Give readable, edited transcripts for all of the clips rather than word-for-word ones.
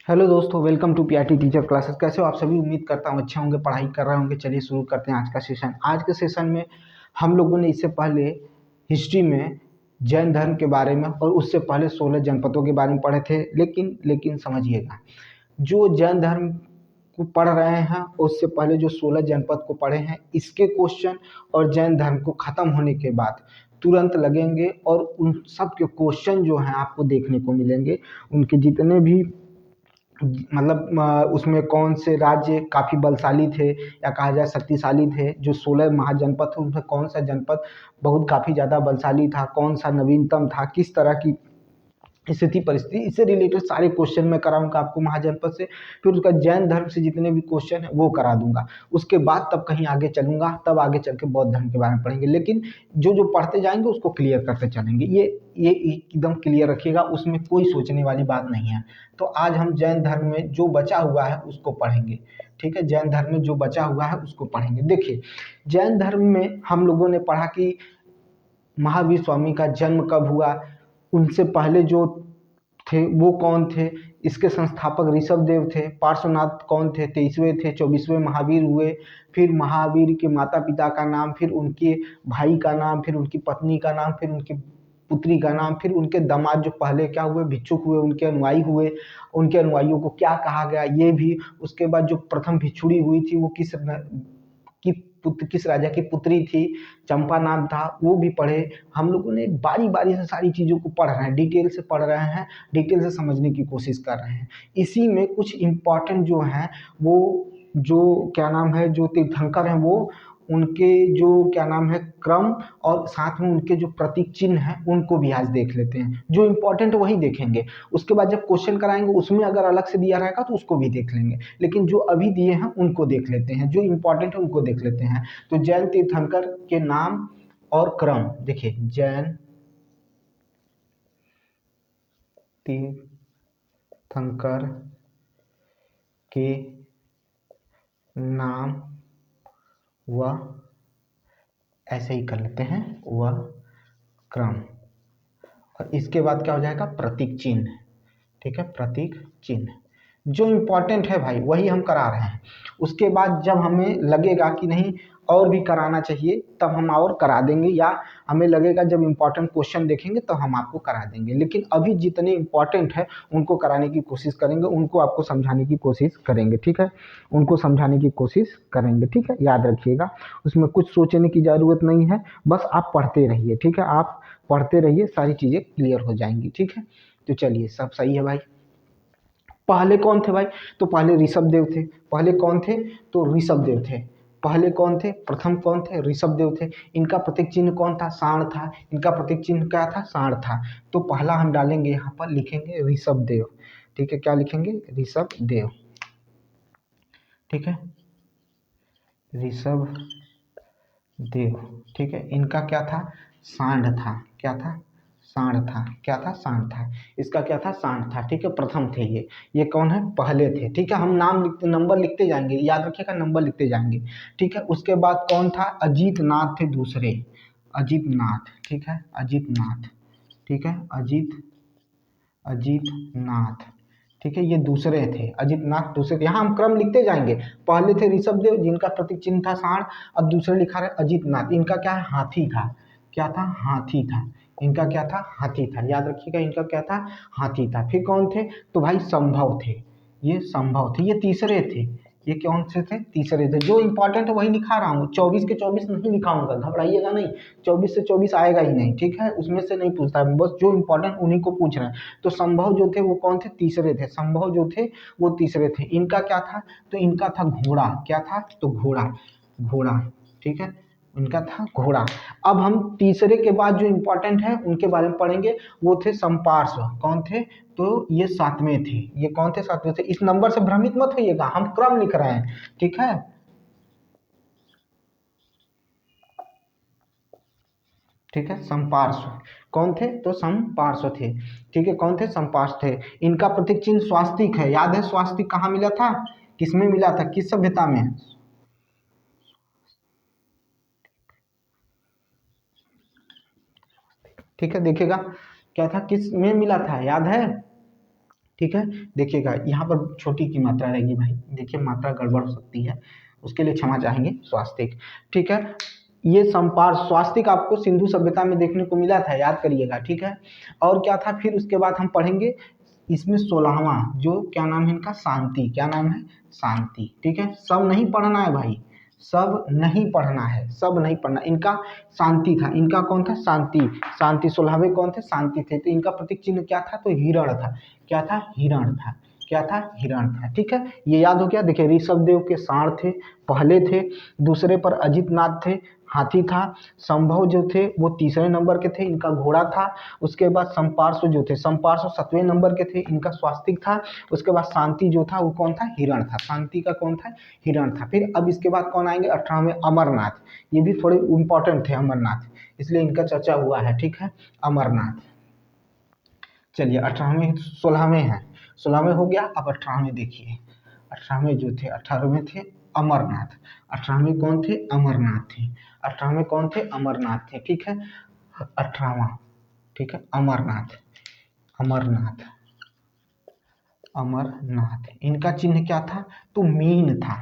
Hello दोस्तों, welcome to PRT teacher classes. कैसे हो आप सभी? उम्मीद करता हूँ अच्छे होंगे, पढ़ाई कर रहे होंगे। चलिए शुरू करते हैं आज का सेशन। आज के सेशन में हम लोगों ने इससे पहले हिस्ट्री में जैन धर्म के बारे में और उससे पहले 16 जनपदों के बारे में पढ़े थे। लेकिन समझिएगा, जो जैन धर्म को पढ़ रहे हैं उससे पहले जो 16 जनपद को पढ़े हैं, इसके क्वेश्चन और जैन धर्म को ख़त्म होने के बाद तुरंत लगेंगे और उन सब के क्वेश्चन जो हैं आपको देखने को मिलेंगे। उनके जितने भी मतलब उसमें कौन से राज्य काफ़ी बलशाली थे या कहा जाए शक्तिशाली थे। जो 16 महाजनपद थे उनमें कौन सा जनपद बहुत काफ़ी ज़्यादा बलशाली था, कौन सा नवीनतम था, किस तरह की स्थिति परिस्थिति, इससे रिलेटेड सारे क्वेश्चन मैं कराऊंगा आपको महाजनपद से। फिर उसका जैन धर्म से जितने भी क्वेश्चन है वो करा दूंगा। उसके बाद तब कहीं आगे चलूंगा, तब आगे चल के बौद्ध धर्म के बारे में पढ़ेंगे। लेकिन जो जो पढ़ते जाएंगे उसको क्लियर करते चलेंगे। ये एकदम क्लियर रखिएगा, उसमें कोई सोचने वाली बात नहीं है। तो आज हम जैन धर्म में जो बचा हुआ है उसको पढ़ेंगे। ठीक है, जैन धर्म में जो बचा हुआ है उसको पढ़ेंगे। देखिए, जैन धर्म में हम लोगों ने पढ़ा कि महावीर स्वामी का जन्म कब हुआ, उनसे पहले जो थे वो कौन थे, इसके संस्थापक ऋषभ देव थे। पार्श्वनाथ कौन थे, 23वें थे, 24वें महावीर हुए। फिर महावीर के माता पिता का नाम, फिर उनके भाई का नाम, फिर उनकी पत्नी का नाम, फिर उनकी पुत्री का नाम, फिर उनके दामाद जो पहले क्या हुए, भिक्षुक हुए, उनके अनुयायी हुए, उनके अनुयायियों को क्या कहा गया ये भी। उसके बाद जो प्रथम भिक्षुणी हुई थी वो की पुत्र, किस राजा की पुत्री थी, चंपा नाम था, वो भी पढ़े। हम लोगों ने बारी बारी से सारी चीज़ों को पढ़ रहे हैं, डिटेल से पढ़ रहे हैं, डिटेल से समझने की कोशिश कर रहे हैं। इसी में कुछ इम्पॉर्टेंट जो हैं वो, जो क्या नाम है, जो तीर्थंकर हैं वो, उनके जो क्या नाम है क्रम और साथ में उनके जो प्रतीक चिन्ह हैं उनको भी आज देख लेते हैं। जो इम्पोर्टेंट वही देखेंगे, उसके बाद जब क्वेश्चन कराएंगे उसमें अगर अलग से दिया रहेगा तो उसको भी देख लेंगे। लेकिन जो अभी दिए हैं उनको देख लेते हैं, जो इम्पोर्टेंट है उनको देख लेते हैं। तो जैन तीर्थंकर के नाम और क्रम देखिए। जैन तीर्थंकर के नाम व, ऐसे ही कर लेते हैं, व क्रम, और इसके बाद क्या हो जाएगा, प्रतीक चिन्ह। ठीक है, प्रतीक चिन्ह जो इम्पोर्टेंट है भाई वही हम करा रहे हैं। उसके बाद जब हमें लगेगा कि नहीं और भी कराना चाहिए तब हम और करा देंगे, या हमें लगेगा जब इम्पोर्टेंट क्वेश्चन देखेंगे तो हम आपको करा देंगे। लेकिन अभी जितने इम्पोर्टेंट है उनको कराने की कोशिश करेंगे, उनको आपको समझाने की कोशिश करेंगे। ठीक है, उनको समझाने की कोशिश करेंगे। ठीक है, याद रखिएगा, उसमें कुछ सोचने की ज़रूरत नहीं है, बस आप पढ़ते रहिए। ठीक है, आप पढ़ते रहिए, सारी चीज़ें क्लियर हो जाएंगी। ठीक है, तो चलिए, सब सही है भाई। पहले कौन थे भाई? तो पहले ऋषभ देव थे। पहले कौन थे? तो ऋषभ देव थे। पहले कौन थे? प्रथम कौन थे? ऋषभ देव थे। इनका प्रतीक चिन्ह कौन था? सांड था। इनका प्रतीक चिन्ह क्या था? सांड था। तो पहला हम डालेंगे यहाँ पर, लिखेंगे ऋषभ देव। ठीक है, क्या लिखेंगे? ऋषभ देव। ठीक है, ऋषभ देव। ठीक है, इनका क्या था? सांड था। क्या था? सांड था। क्या था? सांड था। इसका क्या था? सांड था। ठीक है, प्रथम थे ये कौन है? पहले थे। ठीक है, हम नाम लिखते, नंबर लिखते जाएंगे, याद रखिएगा, नंबर लिखते जाएंगे। ठीक है, उसके बाद कौन था? अजीत नाथ थे दूसरे। अजीत नाथ। ठीक है, अजीत नाथ। ठीक है, अजीत नाथ। ठीक है, ये दूसरे थे, अजीत नाथ दूसरे थे। यहाँ हम क्रम लिखते जाएंगे। पहले थे ऋषभ देव जिनका प्रतीक चिन्ह था सांड। अब दूसरे लिखा है अजीत नाथ। इनका क्या है? हाथी था। क्या था? हाथी था। इनका क्या था? हाथी था। याद रखिएगा, इनका क्या था? हाथी था। फिर कौन थे? तो भाई संभव थे। ये संभव थे, ये तीसरे थे। ये कौन से थे? तीसरे थे। जो इंपॉर्टेंट है वही लिखा रहा हूँ, 24 के 24 नहीं लिखाऊंगा, घबराइएगा नहीं। 24 से 24 आएगा ही नहीं। ठीक है, उसमें से नहीं पूछता है, बस जो इंपॉर्टेंट उन्हीं को पूछ रहे हैं। तो संभव जो थे वो कौन थे? तीसरे थे। संभव जो थे वो तीसरे थे। इनका क्या था? तो इनका था घोड़ा। क्या था? तो घोड़ा। घोड़ा। ठीक है, इनका था घोड़ा। अब हम तीसरे के बाद जो इंपॉर्टेंट है उनके बारे में पढ़ेंगे। वो थे संपार्श्व। कौन थे? तो ये सातवें थे। ये कौन थे? सातवें थे। इस नंबर से भ्रमित मत होइएगा, हम क्रम लिख रहे हैं। ठीक है, ठीक है, संपार्श्व। कौन थे? तो संपार्श्व थे। ठीक है, कौन थे? संपार्श्व थे। इनका प्रतीक चिन्ह स्वास्तिक है। याद है स्वास्तिक कहाँ मिला था? किसमें मिला था? किस सभ्यता में? ठीक है, देखिएगा क्या था, किस में मिला था, याद है? ठीक है। देखिएगा यहाँ पर छोटी की मात्रा रहेगी भाई, देखिए मात्रा गड़बड़ हो सकती है, उसके लिए क्षमा चाहेंगे। स्वास्तिक, ठीक है। ये संपार स्वास्तिक आपको सिंधु सभ्यता में देखने को मिला था, याद करिएगा, ठीक है। और क्या था फिर उसके बाद हम पढ़ेंगे इसमें 16वां, जो क्या नाम है इनका, शांति, क्या नाम है, शांति, ठीक है। सब नहीं पढ़ना है भाई, सब नहीं पढ़ना है, सब नहीं पढ़ना। इनका शांति था, इनका कौन था, शांति, शांति 16वें कौन थे, शांति थे। तो इनका प्रतीक चिन्ह क्या था, तो हिरण था, क्या था, हिरण था, क्या था, हिरण था, ठीक है। ये याद हो गया। देखिए ऋषभदेव के सांड थे, पहले थे। दूसरे पर अजितनाथ थे, हाथी था। संभव जो थे वो तीसरे नंबर के थे, इनका घोड़ा था। उसके बाद संपार्श्व जो थे, संपार्श्व 7वें नंबर के थे, इनका स्वास्तिक था। उसके बाद शांति जो था वो कौन था, हिरण था, शांति का कौन था, हिरण था। फिर अब इसके बाद कौन आएंगे, 18वें अमरनाथ, ये भी थोड़े इंपॉर्टेंट थे अमरनाथ, इसलिए इनका चर्चा हुआ है, ठीक है, अमरनाथ। चलिए 18वें, 16वें हैं, 16वें हो गया। अब 18वें देखिए, 18वें जो थे, 18वें थे अमरनाथ, 18वें कौन थे, अमरनाथ थे, 18वें कौन थे, अमरनाथ थे, ठीक है। 18वां, ठीक है, अमरनाथ, अमरनाथ, अमरनाथ, इनका चिन्ह क्या था, तो मीन था,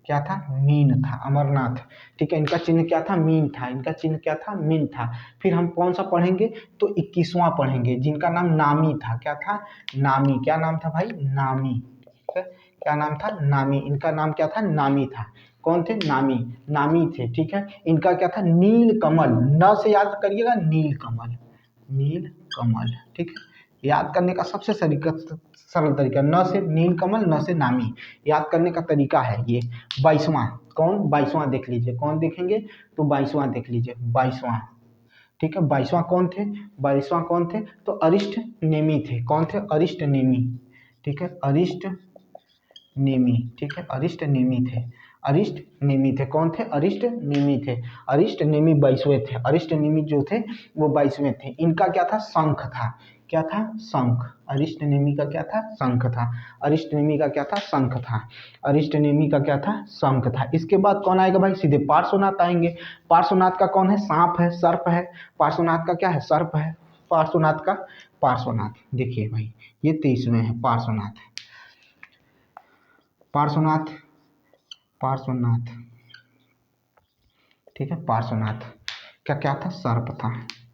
क्या था, मीन था, अमरनाथ, ठीक है। इनका चिन्ह क्या था, मीन था, इनका चिन्ह क्या था, मीन था। फिर हम कौन सा पढ़ेंगे, तो 21वां पढ़ेंगे, जिनका नाम नामी था, क्या था, नामी, क्या नाम था भाई, नामी, ठीक है, क्या नाम था, नामी, इनका नाम क्या था, नामी था। कौन थे, नामी, नामी थे, ठीक है। इनका क्या था, नील कमल, न से याद करिएगा, नील कमल, नील कमल, ठीक है। याद करने का सबसे सरल तरीका, न से नीलकमल, न से नामी, याद करने का तरीका है ये। 22वां, कौन, 22वां देख लीजिए, कौन देखेंगे, तो 22वां देख लीजिए, 22वां, ठीक है। 22वां कौन थे, 22वां कौन थे, तो अरिष्ट नेमी थे, कौन थे, अरिष्ट नेमी, ठीक है, अरिष्ट नेमी, ठीक है, अरिष्ट नेमी थे, अरिष्ट नेमी थे, कौन थे, अरिष्ट नेमी थे, अरिष्ट नेमी 22वें थे, अरिष्ट नेमी जो थे वो 22वें थे। इनका क्या था, शंख था, क्या था, शंख, अरिष्ट नेमी का क्या था, शंख था, अरिष्ट नेमी का क्या था, शंख था, अरिष्ट नेमी का क्या था, शंख था। इसके बाद कौन आएगा भाई, सीधे पार्श्वनाथ आएंगे। पार्श्वनाथ का कौन है, सांप है, सर्प है, पार्श्वनाथ का क्या है, सर्प है, पार्श्वनाथ का, पार्श्वनाथ देखिए भाई, ये 23वें है पार्श्वनाथ, पार्श्वनाथ, पार्श्वनाथ, ठीक है, पार्श्वनाथ का क्या था, सर्प था,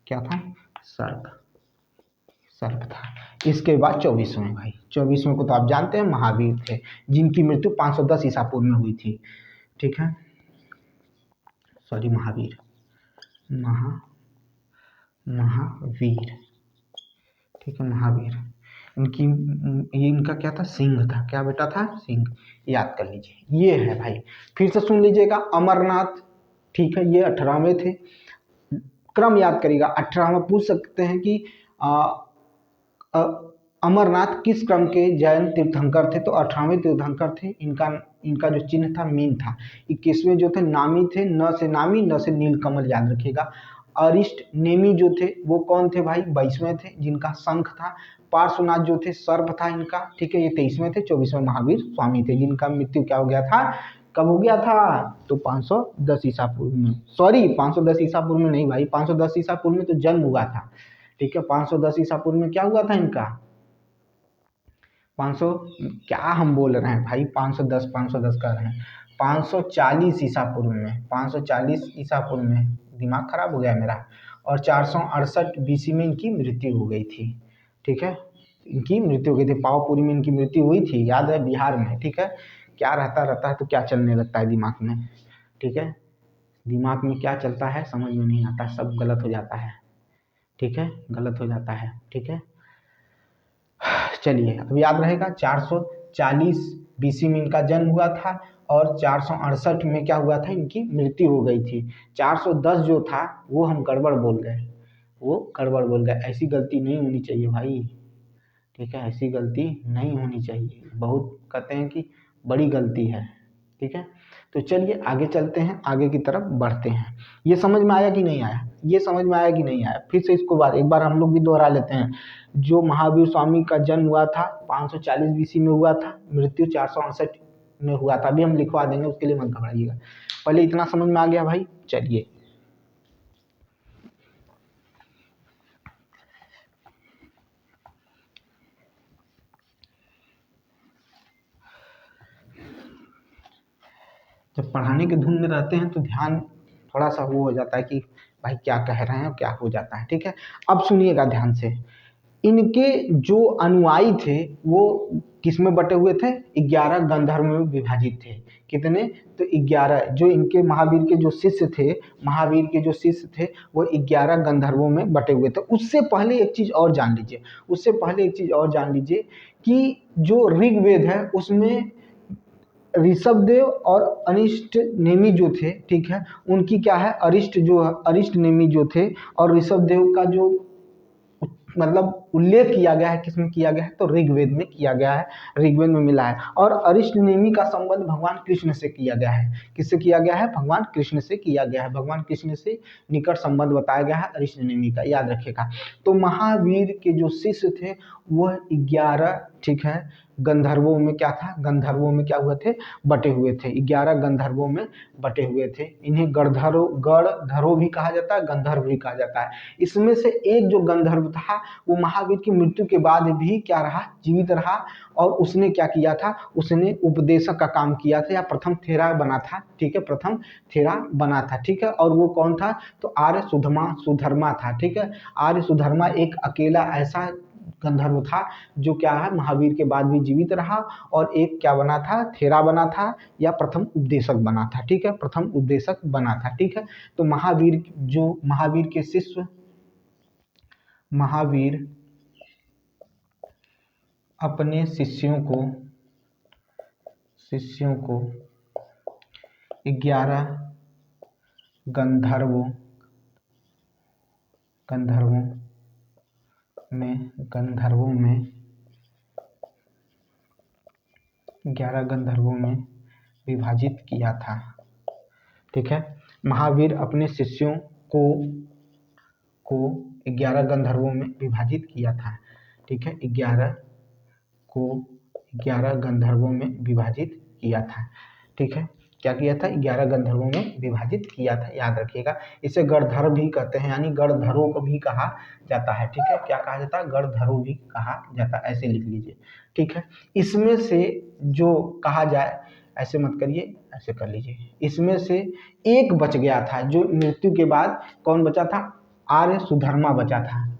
क्या था, सर्प, सर्प था। इसके बाद 24वें भाई, 24वें को तो आप जानते हैं, महावीर थे, जिनकी मृत्यु 510 ईसा पूर्व में हुई थी, ठीक है, सॉरी, महावीर, महा महावीर, ठीक है, महावीर। इनकी, ये इनका क्या था, सिंह था, क्या बेटा था, सिंह, याद कर लीजिए, ये है भाई। फिर से सुन लीजिएगा, अमरनाथ, ठीक है, ये 18वें थे। क्रम याद करिएगा, 18वां पूछ सकते हैं कि अ, अमरनाथ किस क्रम के जैन तीर्थंकर थे, तो 18वें तीर्थंकर थे। इनका इनका जो चिन्ह था, मीन था। 21वें जो थे, नामी थे, न से नामी, न से नीलकमल, याद रखिएगा। अरिष्ट नेमी जो थे वो कौन थे भाई, 22वें थे, जिनका शंख था। पार्श्वनाथ जो थे, सर्प था इनका, ठीक है, ये 23वें थे। 24वें महावीर स्वामी थे, जिनका मृत्यु क्या हो गया था, कब हो गया था, तो 510 ईसा पूर्व में, सॉरी 510 ईसा पूर्व में नहीं भाई, 510 ईसा पूर्व में तो जन्म हुआ था, ठीक है। 510 ईसा पूर्व में क्या हुआ था इनका, 500, क्या हम बोल रहे हैं भाई, 510 510 कर रहे हैं, 540 ईसा पूर्व में, 540 ईसा पूर्व में, दिमाग खराब हो गया मेरा। और 468 बीसी में इनकी मृत्यु हो गई थी, ठीक है, इनकी मृत्यु हो गई थी, पावपुरी में इनकी मृत्यु हुई थी, याद है, बिहार में, ठीक है। क्या रहता रहता है तो क्या चलने लगता है दिमाग में, ठीक है, दिमाग में क्या चलता है समझ में नहीं आता, सब गलत हो जाता है, ठीक है, गलत हो जाता है, ठीक है। चलिए अब याद रहेगा, 440 बीसी में इनका जन्म हुआ था, और 468 में क्या हुआ था, इनकी मृत्यु हो गई थी। 410 जो था वो हम गड़बड़ बोल गए, वो गड़बड़ बोल गए, ऐसी गलती नहीं होनी चाहिए भाई, ठीक है, ऐसी गलती नहीं होनी चाहिए, बहुत कहते हैं कि बड़ी गलती है, ठीक है। तो चलिए आगे चलते हैं, आगे की तरफ बढ़ते हैं। ये समझ में आया कि नहीं आया, ये समझ में आया कि नहीं आया, फिर से इसको बाद एक बार हम लोग भी दोहरा लेते हैं। जो महावीर स्वामी का जन्म हुआ था 540 बीसी में हुआ था, मृत्यु 468 में हुआ था, अभी हम लिखवा देंगे, उसके लिए मत घबराइएगा, पहले इतना समझ में आ गया भाई। चलिए जब पढ़ाने के धुन में रहते हैं तो ध्यान थोड़ा सा वो हो जाता है कि भाई क्या कह रहे हैं, क्या हो जाता है। ठीक है, अब सुनिएगा ध्यान से। इनके जो अनुयायी थे वो किस में बटे हुए थे? 11 गंधर्व में विभाजित थे। कितने? तो 11। जो इनके महावीर के जो शिष्य थे, महावीर के जो शिष्य थे वो 11 गंधर्वों में बटे हुए थे। उससे पहले एक चीज और जान लीजिए, उससे पहले एक चीज और जान लीजिए कि जो ऋग्वेद है उसमें ऋषभदेव और अरिष्ट नेमि जो थे, ठीक है, उनकी क्या है, अरिष्ट नेमि जो थे और ऋषभदेव का जो मतलब उल्लेख किया गया है, किसमें किया गया है? तो ऋग्वेद में किया गया है, ऋग्वेद में मिला है। और अरिष्ट नेमि का संबंध भगवान कृष्ण से किया गया है। किससे किया गया है? भगवान कृष्ण से किया गया है। भगवान कृष्ण से निकट संबंध बताया गया है अरिष्ट नेमि का, याद रखिएगा। तो महावीर के जो शिष्य थे वह 11, ठीक है, गंधर्वों में क्या था? गंधर्वों में क्या हुए थे? बटे हुए थे। 11 गंधर्वों में बटे हुए थे। इन्हें गणधरो भी कहा जाता है, गंधर्व भी कहा जाता है। इसमें से एक जो गंधर्व था वो महावीर की मृत्यु के बाद भी क्या रहा? जीवित रहा। और उसने क्या किया था? उसने उपदेशक का काम किया था, या प्रथम थेरा बना था। ठीक है, प्रथम थेरा बना था। ठीक है, और वो कौन था? तो आर्य सुधर्मा था। ठीक है, आर्य सुधर्मा एक अकेला ऐसा गंधर्व था जो क्या है, महावीर के बाद भी जीवित रहा। और एक क्या बना था? थेरा बना था, या प्रथम उपदेशक बना था। ठीक है, प्रथम उपदेशक बना था। ठीक है, तो महावीर के शिष्य, महावीर अपने शिष्यों को 11 गंधर्वों में 11 गंधर्वों में विभाजित किया था। ठीक है, महावीर अपने शिष्यों को 11 गंधर्वों में विभाजित किया था। ठीक है, 11 गंधर्वों में विभाजित किया था। ठीक है, क्या किया था? 11 गंधर्वों में विभाजित किया था, याद रखिएगा। इसे गणधर भी कहते हैं, यानी गणधरों को भी कहा जाता है। ठीक है, क्या कहा जाता है? गणधरों भी कहा जाता है, ऐसे लिख लीजिए। ठीक है, इसमें से जो कहा जाए, ऐसे मत करिए, ऐसे कर लीजिए। इसमें से एक बच गया था, जो मृत्यु के बाद कौन बचा था? आर्य सुधर्मा बचा था।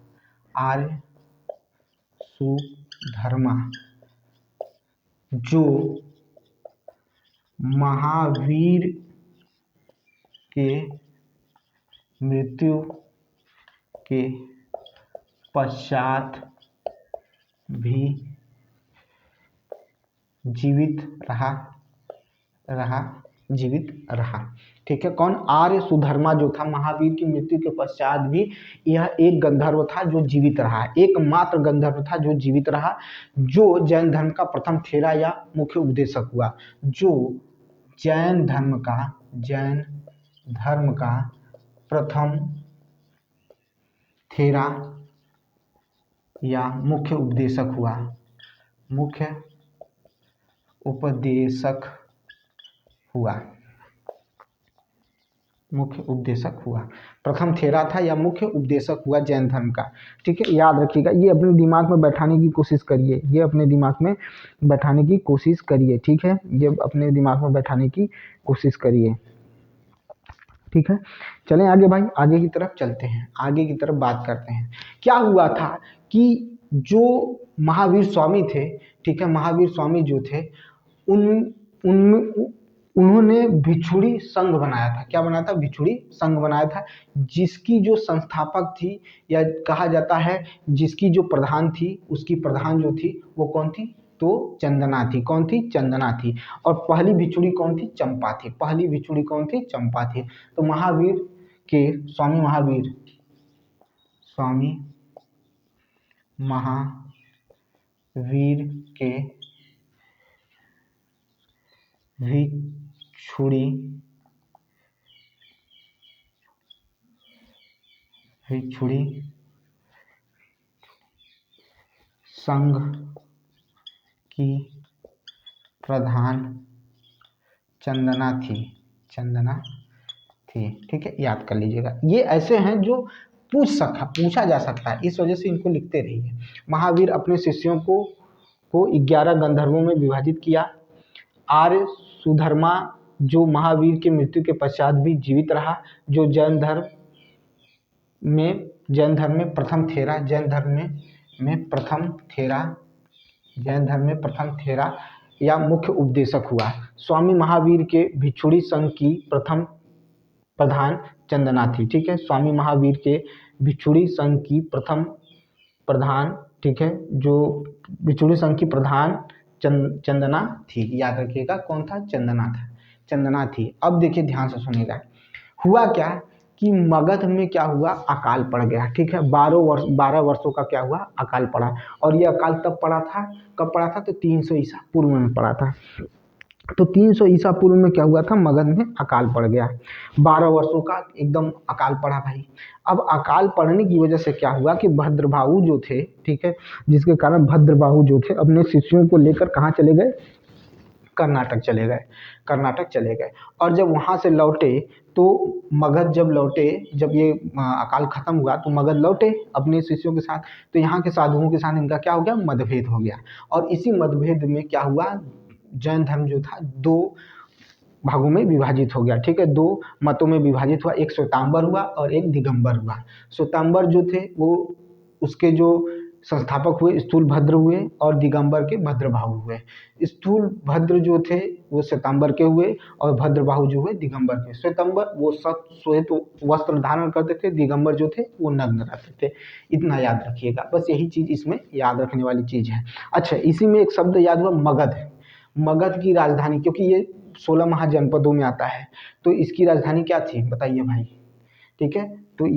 आर्य सुधर्मा, जो महावीर के मृत्यु के पश्चात भी जीवित रहा। ठीक है, कौन? आर्य सुधर्मा जो था, महावीर की मृत्यु के पश्चात भी यह एक गंधर्व था जो जीवित रहा, एकमात्र गंधर्व था जो जीवित रहा, जो जैन धर्म का प्रथम थेरा या मुख्य उपदेशक हुआ। जो जैन धर्म का प्रथम थेरा या मुख्य उपदेशक हुआ। प्रथम थेरा था या मुख्य उपदेशक हुआ जैन धर्म का। ठीक है, याद रखिएगा, ये अपने दिमाग में बैठाने की कोशिश करिए, ठीक है, ये अपने दिमाग में बैठाने की कोशिश करिए। ठीक है, चलें आगे भाई, आगे की तरफ चलते हैं, आगे की तरफ बात करते हैं। क्या हुआ था कि जो महावीर स्वामी थे, ठीक है, महावीर स्वामी जो थे, उन्होंने भिक्षुणी संघ बनाया था। क्या बनाया था? भिक्षुणी संघ बनाया था, जिसकी जो संस्थापक थी, या कहा जाता है जिसकी जो प्रधान थी, उसकी प्रधान जो थी वो कौन थी? तो चंदना थी। कौन थी? चंदना थी। और पहली भिक्षुणी कौन थी? चंपा थी। पहली भिक्षुणी कौन थी? चंपा थी। तो महावीर के स्वामी महावीर के भिक्षुणी संघ की प्रधान चंदना थी। ठीक है, याद कर लीजिएगा। ये ऐसे हैं जो पूछा जा सकता है, इस वजह से इनको लिखते रहिए। महावीर अपने शिष्यों को 11 गंधर्वों में विभाजित किया। आर्य सुधर्मा जो महावीर की मृत्यु के पश्चात भी जीवित रहा, जो जैन धर्म में प्रथम थेरा, जैन धर्म में प्रथम थेरा या मुख्य उपदेशक हुआ। स्वामी महावीर के भिक्षुणी संघ की प्रथम प्रधान चंदना थी। ठीक है, स्वामी महावीर के भिक्षुणी संघ की प्रथम प्रधान, ठीक है, जो भिक्षुणी संघ की प्रधान चंदना थी। याद रखिएगा कौन था? चंदना थी। अब देखिए ध्यान से सुनिएगा, हुआ क्या कि मगध में क्या हुआ? अकाल पड़ गया। ठीक है, 12 वर्षों का क्या हुआ? अकाल पड़ा। और ये अकाल तब पड़ा था, कब पड़ा था? तो 300 ईसा पूर्व में पड़ा था। तो 300 ईसा पूर्व में क्या हुआ था? मगध में अकाल पड़ गया। 12 वर्षों का एकदम अकाल पड़ा भाई। अब अकाल पड़ने की वजह से क्या हुआ कि भद्रबाहु जो थे, ठीक है, जिसके कारण भद्रबाहु जो थे अपने शिष्यों को लेकर कहाँ चले गए? कर्नाटक चले गए। और जब वहाँ से लौटे तो मगध जब लौटे, जब ये अकाल खत्म हुआ तो मगध लौटे अपने शिष्यों के साथ। तो यहाँ के साधुओं के साथ इनका क्या हो गया? मतभेद हो गया। और इसी मतभेद में क्या हुआ? जैन धर्म जो था 2 भागों में विभाजित हो गया। ठीक है, 2 मतों में विभाजित हुआ। एक श्वेतांबर हुआ और एक दिगंबर हुआ। श्वेतांबर जो थे वो उसके जो संस्थापक हुए स्थूलभद्र हुए और दिगंबर के भद्रबाहु हुए। स्थूलभद्र जो थे वो श्वेतांबर के हुए और भद्रबाहु जो हुए दिगंबर के। श्वेतांबर वो सब श्वेत वस्त्र धारण करते थे, दिगंबर जो थे वो नग्न रहते थे। इतना याद रखिएगा, बस यही चीज इसमें याद रखने वाली चीज है। अच्छा, इसी में एक शब्द याद हुआ, मगध। मगध की राजधानी, क्योंकि ये 16 महाजनपदों में आता है, तो इसकी राजधानी क्या थी? बताइए भाई। ठीक है, तो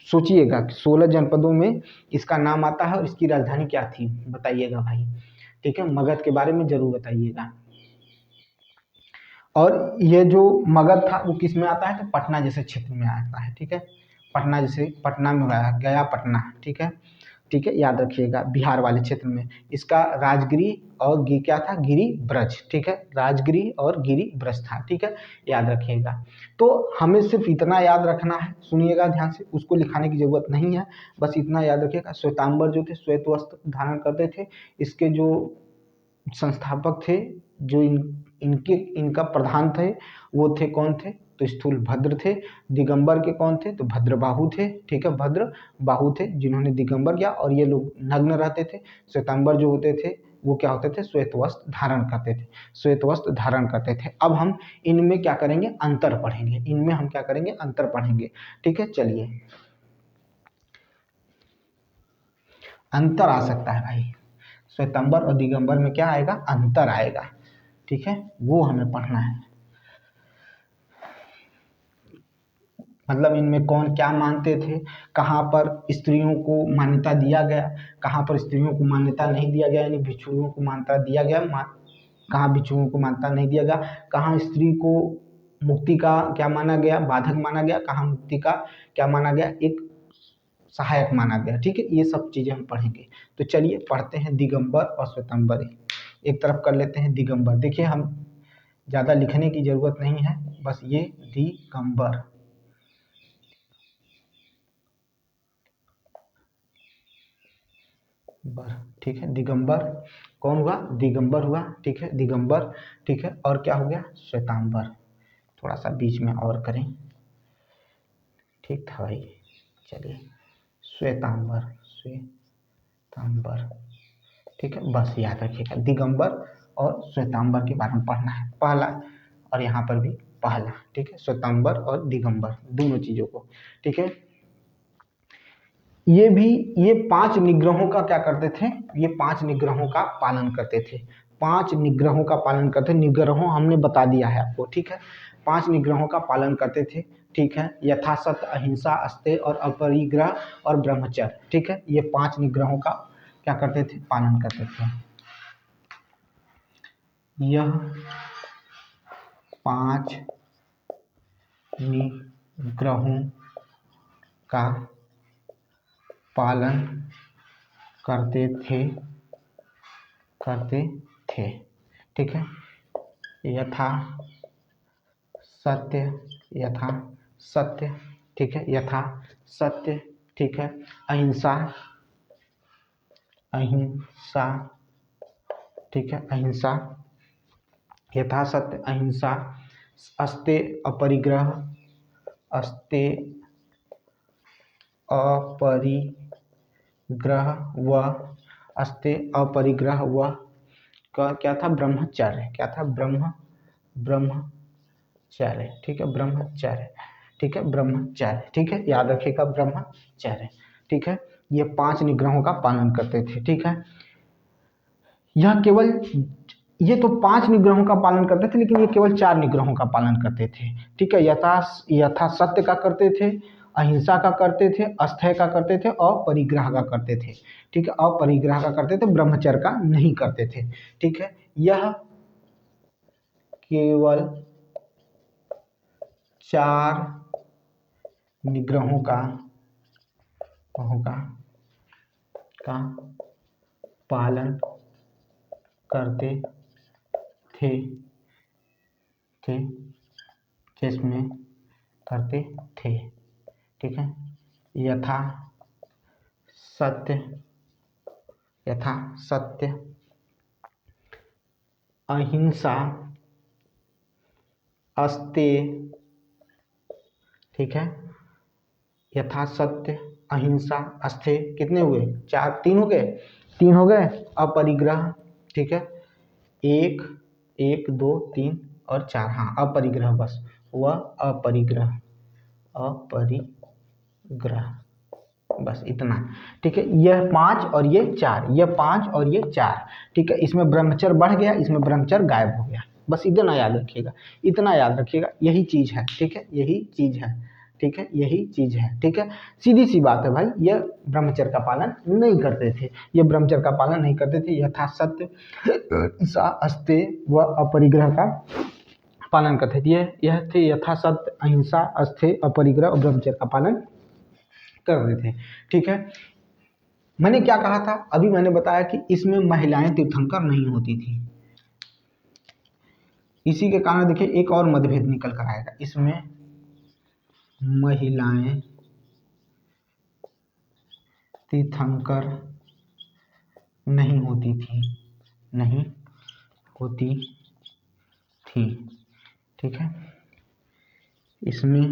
सोचिएगा 16 जनपदों में इसका नाम आता है और इसकी राजधानी क्या थी? बताइएगा भाई। ठीक है, मगध के बारे में जरूर बताइएगा। और ये जो मगध था वो किस में आता है? तो पटना जैसे क्षेत्र में आता है। ठीक है, पटना जैसे, पटना में गया पटना। ठीक है, याद रखिएगा, बिहार वाले क्षेत्र में। इसका राजगिरी और क्या था? गिरी ब्रज। ठीक है, राजगिरी और गिरी ब्रज था। ठीक है, याद रखिएगा। तो हमें सिर्फ इतना याद रखना है, सुनिएगा ध्यान से, उसको लिखाने की जरूरत नहीं है, बस इतना याद रखिएगा। श्वेतांबर जो थे श्वेत वस्त्र धारण करते थे। इसके जो संस्थापक थे, जो इनका प्रधान थे, वो थे कौन थे? तो स्थूलभद्र थे। दिगंबर के कौन थे? तो भद्रबाहु थे। ठीक है, भद्रबाहु थे जिन्होंने दिगंबर किया। और ये लोग नग्न रहते थे। श्वेतांबर जो होते थे वो क्या होते थे? श्वेत वस्त्र धारण करते थे। अब हम इनमें क्या करेंगे? अंतर पढ़ेंगे। ठीक है, चलिए, अंतर आ सकता है भाई। श्वेतांबर और दिगंबर में क्या आएगा? अंतर आएगा। ठीक है, वो हमें पढ़ना है। मतलब इनमें कौन क्या मानते थे, कहाँ पर स्त्रियों को मान्यता दिया गया, कहाँ पर स्त्रियों को मान्यता नहीं दिया गया, यानी भिक्षुओं को मान्यता दिया गया, कहाँ भिक्षुओं को मान्यता नहीं दिया गया, कहाँ स्त्री को मुक्ति का क्या माना गया? बाधक माना गया, कहाँ मुक्ति का क्या माना गया? एक सहायक माना गया। ठीक है, ये सब चीजें हम पढ़ेंगे। तो चलिए पढ़ते हैं दिगंबर और श्वेतांबर। एक तरफ कर लेते हैं दिगंबर। देखिए, हम ज़्यादा लिखने की जरूरत नहीं है, बस ये दिगंबर। ठीक है, दिगंबर कौन हुआ? दिगंबर हुआ। ठीक है, दिगंबर। ठीक है, और क्या हो गया? श्वेतांबर। थोड़ा सा बीच में और करें, ठीक था भाई। चलिए, श्वेतांबर। ठीक है, बस याद रखिएगा, दिगंबर और श्वेतांबर के बारे में पढ़ना है, पहला, और यहाँ पर भी पहला। ठीक है, श्वेतांबर और दिगंबर दोनों चीजों को। ठीक है, ये 5 निग्रहों का क्या करते थे? ये 5 निग्रहों का पालन करते थे। 5 निग्रहों का पालन करते, निग्रहों हमने बता दिया है आपको। ठीक है, 5 निग्रहों का पालन करते थे। ठीक है, यथासत, अहिंसा, अस्तेय और अपरिग्रह और ब्रह्मचर्य। ठीक है, ये 5 निग्रहों का क्या करते थे? पालन करते थे। यह 5 निग्रहों का पालन करते थे। ठीक है, यथा सत्य, ठीक है, यथा सत्य। ठीक है, अहिंसा, ठीक है, अहिंसा, यथा सत्य, अहिंसा, अस्ते अपरिग्रह, अस्ते अपरिग्रह व अस्ते अपरिग्रह व का क्या था, ब्रह्मचर्य। क्या था, ब्रह्मचर्य। ठीक है, ब्रह्मचर्य। ठीक है, ब्रह्मचर्य। ठीक है, याद रखिएगा, ब्रह्मचर्य। ठीक है, ये 5 निग्रहों का पालन करते थे। ठीक है, यह केवल, ये तो 5 निग्रहों का पालन करते थे, लेकिन ये केवल 4 निग्रहों का पालन करते थे। ठीक है, यथा सत्य का करते थे, अहिंसा का करते थे, अस्थेय का करते थे और परिग्रह का करते थे। ठीक है, अपरिग्रह का करते थे, ब्रह्मचर्य का नहीं करते थे। ठीक है, यह केवल 4 निग्रहों का पालन करते थे जिसमें करते थे। ठीक है, यथा सत्य, अहिंसा, अस्तेय। ठीक है, यथा सत्य, अहिंसा, अस्तेय, कितने हुए, 4, 3 हो गए, 3 हो गए। अपरिग्रह, ठीक है, 1 1 2 3 और 4, हाँ, अपरिग्रह बस, वह अपरिग्रह बस इतना। ठीक है, यह 5 और ये 4, यह 5 और ये 4। ठीक है, इसमें ब्रह्मचर्य बढ़ गया, इसमें ब्रह्मचर्य गायब हो गया। बस इतना याद रखिएगा, इतना याद रखिएगा, यही चीज है। ठीक है, यही चीज है। ठीक है, यही चीज है। ठीक है, सीधी सी बात है भाई, यह ब्रह्मचर्य का पालन नहीं करते थे, ये ब्रह्मचर्य का पालन नहीं करते थे। यथा सत्य, अस्तेय व अपरिग्रह का पालन करते थे। यह थे यथा सत्य, अहिंसा, अस्तेय, अपरिग्रह और ब्रह्मचर्य का पालन कर रहे थे। ठीक है, मैंने क्या कहा था अभी, मैंने बताया कि इसमें महिलाएं तीर्थंकर नहीं होती थी। इसी के कारण देखिए एक और मतभेद निकल कर आएगा, इसमें महिलाएं तीर्थंकर नहीं होती थी। ठीक है, इसमें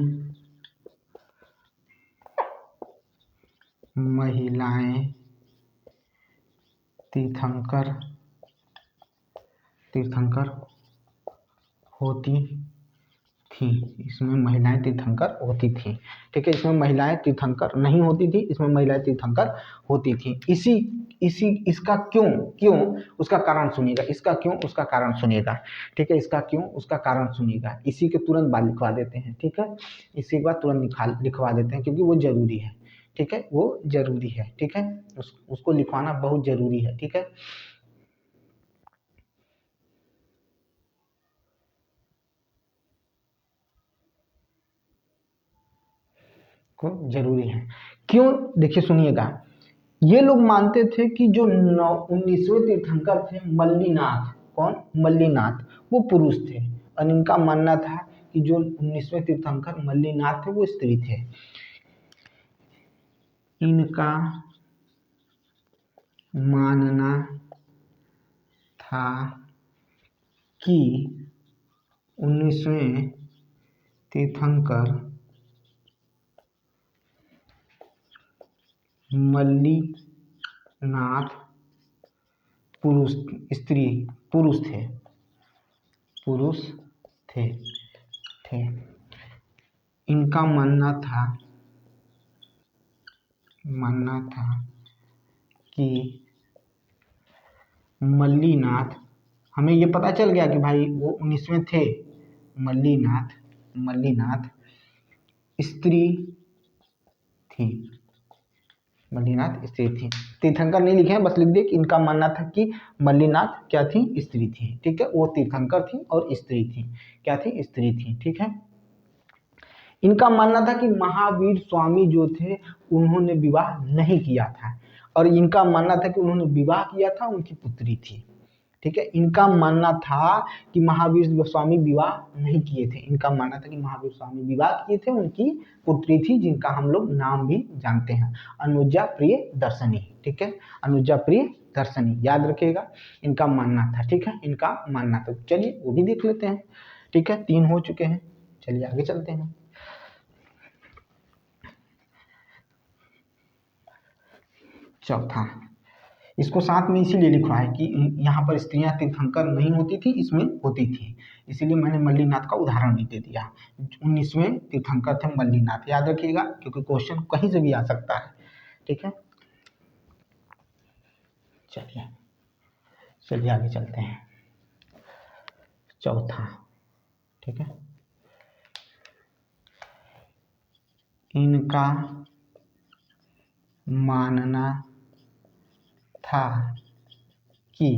महिलाएं तीर्थंकर होती थी, इसमें महिलाएं तीर्थंकर होती थी। ठीक है, इसमें महिलाएं तीर्थंकर नहीं होती थी, इसमें महिलाएं तीर्थंकर होती थी। इसका क्यों उसका कारण सुनिएगा, इसका क्यों उसका कारण सुनिएगा। ठीक है, इसका क्यों उसका कारण सुनिएगा, इसी के तुरंत बाद लिखवा देते हैं। ठीक है, इसी के बाद तुरंत लिखवा देते हैं, क्योंकि वो जरूरी है। ठीक है, वो जरूरी है। ठीक है, उसको लिखवाना बहुत जरूरी है। ठीक है, को जरूरी है। क्यों, देखिए सुनिएगा, ये लोग मानते थे कि जो 19वें तीर्थंकर थे मल्लीनाथ, कौन, मल्लीनाथ, वो पुरुष थे, और इनका मानना था कि जो 19वें तीर्थंकर मल्लीनाथ थे वो स्त्री थे। इनका मानना था कि 19वें तीर्थंकर मल्लीनाथ पुरुष थे। इनका मानना था कि मल्लीनाथ, हमें ये पता चल गया कि भाई वो 19वें थे, मल्लीनाथ स्त्री थी, मल्लीनाथ स्त्री थी। तीर्थंकर नहीं लिखे हैं, बस लिख दिए कि इनका मानना था कि मल्लीनाथ क्या थी, स्त्री थी। ठीक है, वो तीर्थंकर थी और स्त्री थी, क्या थी, स्त्री थी। ठीक है, इनका मानना था कि महावीर स्वामी जो थे उन्होंने विवाह नहीं किया था, और इनका मानना था कि उन्होंने विवाह किया था, उनकी पुत्री थी। ठीक है, इनका मानना था कि महावीर स्वामी विवाह नहीं किए थे, इनका मानना था कि महावीर स्वामी विवाह किए थे, उनकी पुत्री थी, जिनका हम लोग नाम भी जानते हैं, अनुजा प्रिय दर्शनी। ठीक है, अनुजा प्रिय दर्शनी, याद रखिएगा, इनका मानना था। ठीक है, इनका मानना था। चलिए वो भी देख लेते हैं। ठीक है, 3 हो चुके हैं। चलिए आगे चलते हैं। चौथा, इसको साथ में इसीलिए लिखा है कि यहाँ पर स्त्रियां तीर्थंकर नहीं होती थी, इसमें होती थी, इसीलिए मैंने मल्लीनाथ का उदाहरण भी दे दिया। 19वें तीर्थंकर थे मल्लीनाथ, याद रखिएगा क्योंकि क्वेश्चन कहीं से भी आ सकता है। ठीक है, चलिए आगे चलते हैं। चौथा, ठीक है, इनका मानना था कि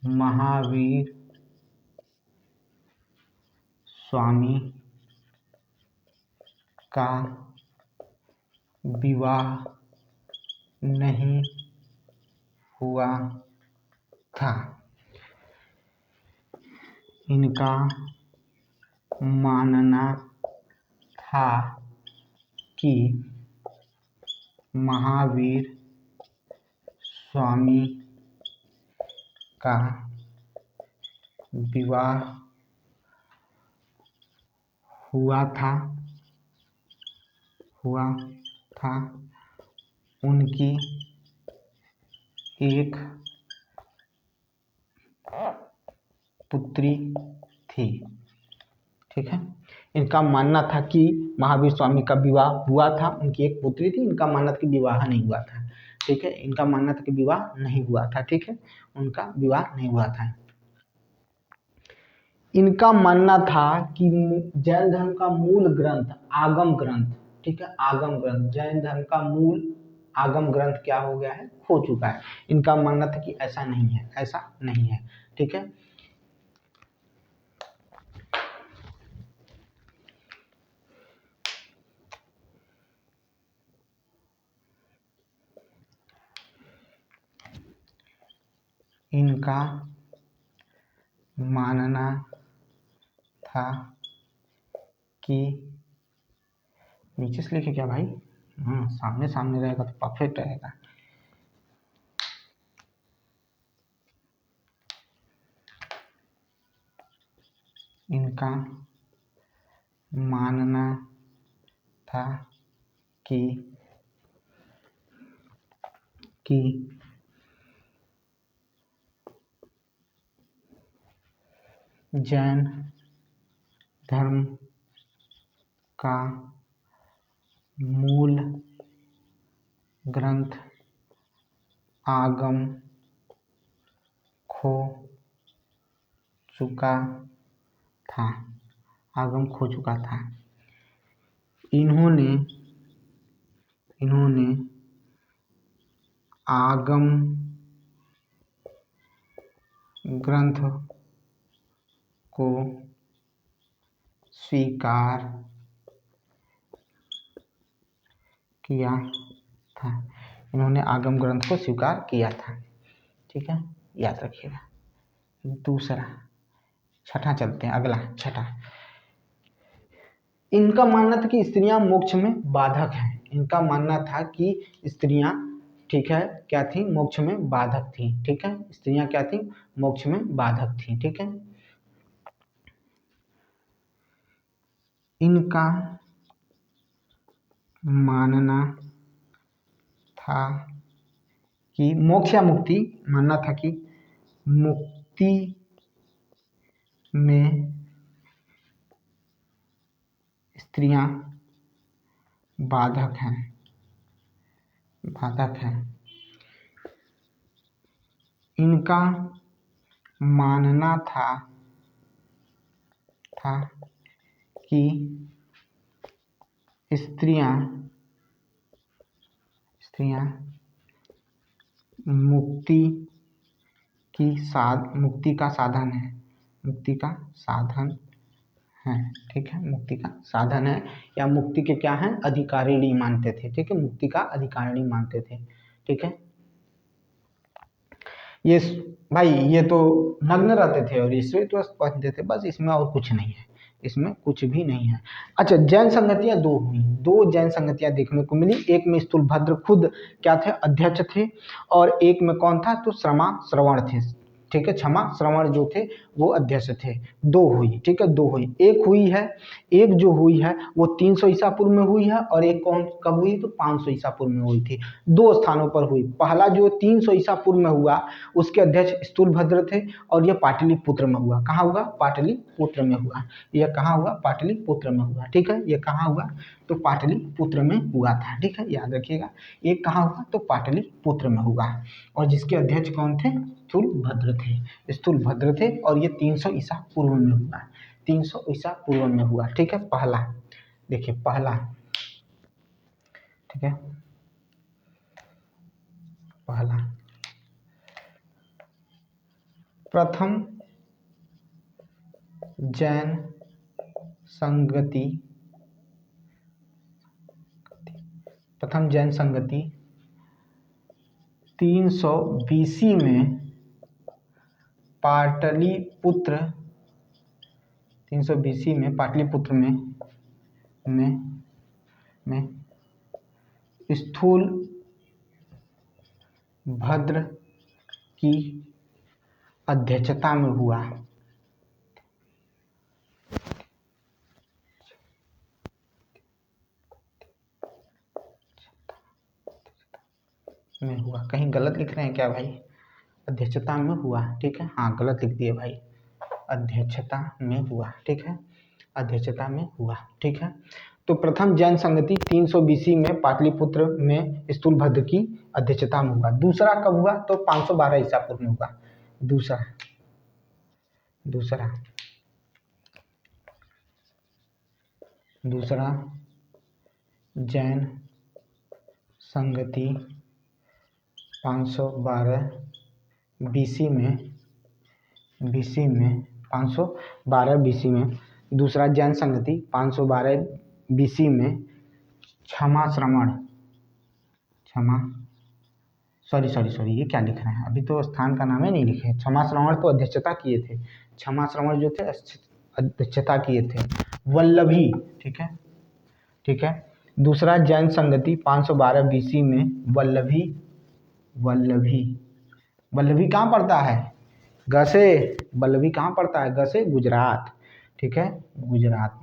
महावीर स्वामी का विवाह नहीं हुआ था। इनका मानना था कि महावीर स्वामी का विवाह हुआ था उनकी एक पुत्री थी। ठीक है, इनका मानना था कि महावीर स्वामी का विवाह हुआ था, उनकी एक पुत्री थी। इनका मानना था कि विवाह नहीं हुआ था। ठीक है, इनका मानना था कि विवाह नहीं हुआ था। ठीक है, उनका विवाह नहीं हुआ था। इनका मानना था कि जैन धर्म का मूल ग्रंथ आगम ग्रंथ, ठीक है, आगम ग्रंथ, जैन धर्म का मूल आगम ग्रंथ क्या हो गया है, खो चुका है। इनका मानना था कि ऐसा नहीं है, ऐसा नहीं है। ठीक है, इनका मानना था कि नीचे से लिखे क्या भाई, सामने सामने रहेगा तो परफेक्ट रहेगा। इनका मानना था कि जैन धर्म का मूल ग्रंथ आगम खो चुका था, आगम खो चुका था। इन्होंने आगम ग्रंथ को स्वीकार किया था। इन्होंने आगम ग्रंथ को स्वीकार किया था। ठीक है, याद रखिएगा। दूसरा, छठा चलते हैं, अगला छठा, इनका मानना था कि स्त्रियां मोक्ष में बाधक हैं। इनका मानना था कि स्त्रियां, ठीक है, क्या थी, मोक्ष में बाधक थी। ठीक है, स्त्रियां क्या थी, मोक्ष में बाधक थी। ठीक है, इनका मानना था कि मोक्ष या मुक्ति, मानना था कि मुक्ति में स्त्रियां बाधक हैं, इनका मानना था कि स्त्रियां मुक्ति का साधन है, ठीक है, मुक्ति का साधन है, या मुक्ति के क्या है, अधिकारिणी मानते थे। ठीक है, मुक्ति का अधिकारिणी मानते थे। ठीक है, ये भाई ये तो नग्न रहते थे और ईश्वर पहनते थे, बस इसमें और कुछ नहीं है, इसमें कुछ भी नहीं है। अच्छा, जैन संगतियां दो हुई, दो जैन संगतियां देखने को मिली। एक में स्थूलभद्र खुद क्या थे, अध्यक्ष थे, और एक में कौन था, तो श्रवण थे। ठीक है, क्षमा श्रवण जो थे वो अध्यक्ष थे। 2 हुई, ठीक है, 2 हुई। एक हुई है, एक जो हुई है वो 300 ईसा पूर्व में हुई है, और एक कौन कब हुई तो 500 ईसा पूर्व में हुई थी। 2 स्थानों पर हुई। पहला जो 300 ईसा पूर्व में हुआ उसके अध्यक्ष स्थूलभद्र थे, और यह पाटलिपुत्र में हुआ। कहाँ हुआ? पाटलिपुत्र में हुआ। यह कहाँ हुआ? पाटलिपुत्र में हुआ, ठीक है। यह कहाँ हुआ? तो पाटलिपुत्र में हुआ था, ठीक है, याद रखिएगा। एक कहाँ हुआ? तो पाटलिपुत्र में हुआ, और जिसके अध्यक्ष कौन थे? स्थूलभद्र थे, स्थूलभद्र थे, और ये 300 ईसा पूर्व में हुआ, 300 ईसा पूर्व में हुआ, ठीक है। पहला देखिए, पहला, ठीक है, पहला प्रथम जैन संगति, प्रथम जैन संगति 300 BC में पाटलिपुत्र, 300 BC में पाटलिपुत्र में स्थूल भद्र की अध्यक्षता में हुआ। में हुआ, कहीं गलत लिख रहे हैं क्या भाई? अध्यक्षता में हुआ, ठीक है, हाँ गलत लिख दिए भाई, अध्यक्षता में हुआ, ठीक है, अध्यक्षता में हुआ, ठीक है। तो प्रथम जैन संगति 300 BC में पाटलिपुत्र में स्थूलभद्र की अध्यक्षता में हुआ। दूसरा कब हुआ? तो 512 ईसा पूर्व में हुआ। दूसरा जैन संगति 512 BC में 512 BC में, दूसरा जैन संगति 512 BC में क्षमा श्रवण, सॉरी ये क्या लिख रहे हैं? अभी तो स्थान का नाम ही नहीं लिखे। क्षमा श्रवण तो अध्यक्षता किए थे, क्षमा श्रवण जो थे अध्यक्षता किए थे वल्लभी, ठीक है, ठीक है। दूसरा जैन संगति 512 BC में वल्लभी कहाँ पड़ता है? ग से, वल्लभी कहाँ पड़ता है? ग से, गुजरात, ठीक है, गुजरात